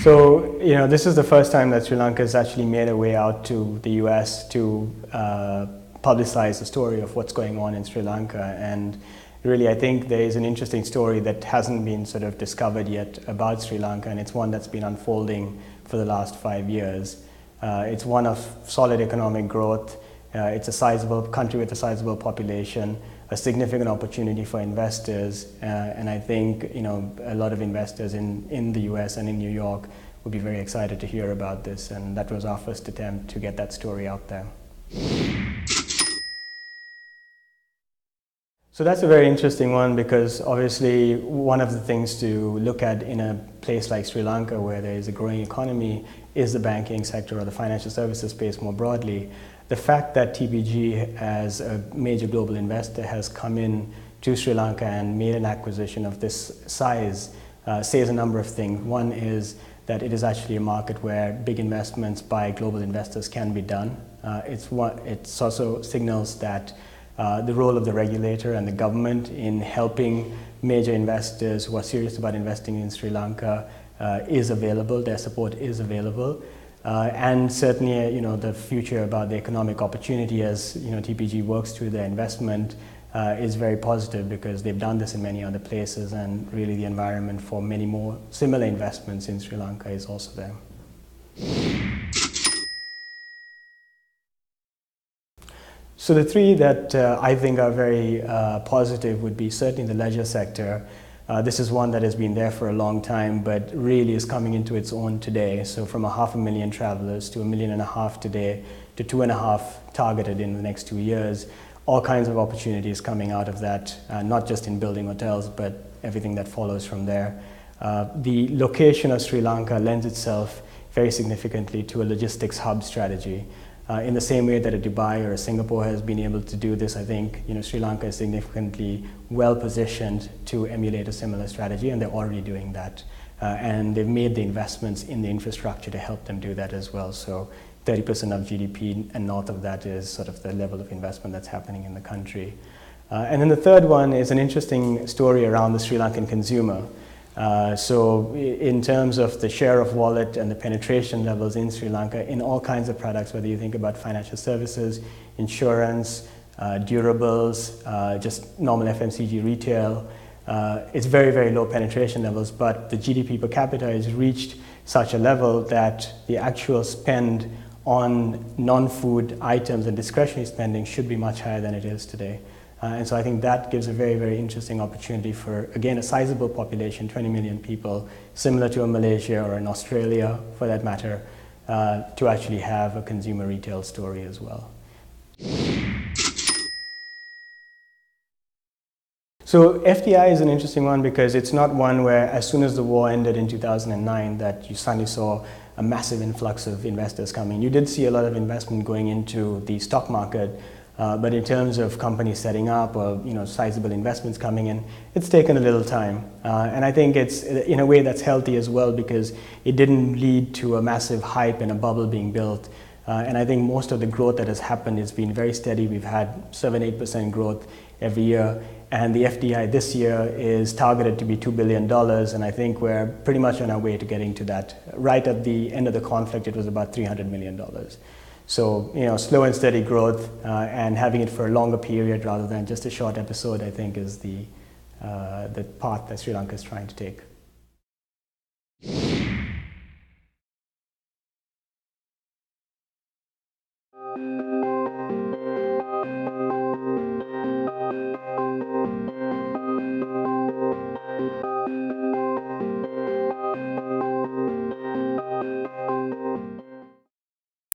So, this is the first time that Sri Lanka has actually made a way out to the US to publicize the story of what's going on in Sri Lanka. And really, I think there is an interesting story that hasn't been sort of discovered yet about Sri Lanka, and it's one that's been unfolding for the last 5 years. It's one of solid economic growth. It's a sizable country with a sizable population, a significant opportunity for investors, and I think a lot of investors in the US and in New York would be very excited to hear about this, and that was our first attempt to get that story out there. So that's a very interesting one, because obviously one of the things to look at in a place like Sri Lanka, where there is a growing economy, is the banking sector or the financial services space more broadly. The fact that TPG, as a major global investor, has come in to Sri Lanka and made an acquisition of this size says a number of things. One is that it is actually a market where big investments by global investors can be done. It also signals that the role of the regulator and the government in helping major investors who are serious about investing in Sri Lanka is available. Their support is available. And certainly, the future about the economic opportunity as TPG works through their investment is very positive, because they've done this in many other places, and really the environment for many more similar investments in Sri Lanka is also there. So the three that I think are very positive would be certainly the leisure sector. This is one that has been there for a long time, but really is coming into its own today. So from 500,000 travelers to 1.5 million today, to 2.5 targeted in the next 2 years, all kinds of opportunities coming out of that, not just in building hotels, but everything that follows from there. The location of Sri Lanka lends itself very significantly to a logistics hub strategy. In the same way that a Dubai or a Singapore has been able to do this, I think Sri Lanka is significantly well positioned to emulate a similar strategy, and they're already doing that. And they've made the investments in the infrastructure to help them do that as well. So 30% of GDP and north of that is sort of the level of investment that's happening in the country. And then the third one is an interesting story around the Sri Lankan consumer. So in terms of the share of wallet and the penetration levels in Sri Lanka in all kinds of products, whether you think about financial services, insurance, durables, just normal FMCG retail, it's very, very low penetration levels, but the GDP per capita has reached such a level that the actual spend on non-food items and discretionary spending should be much higher than it is today. And so I think that gives a very, very interesting opportunity for, again, a sizable population, 20 million people, similar to a Malaysia or an Australia, for that matter, to actually have a consumer retail story as well. So FDI is an interesting one, because it's not one where, as soon as the war ended in 2009, that you suddenly saw a massive influx of investors coming. You did see a lot of investment going into the stock market, but in terms of companies setting up or sizable investments coming in, it's taken a little time. And I think it's in a way that's healthy as well, because it didn't lead to a massive hype and a bubble being built. And I think most of the growth that has happened has been very steady. We've had 7-8% growth every year. And the FDI this year is targeted to be $2 billion, and I think we're pretty much on our way to getting to that. Right at the end of the conflict, it was about $300 million. So, slow and steady growth, and having it for a longer period rather than just a short episode, I think is the path that Sri Lanka is trying to take.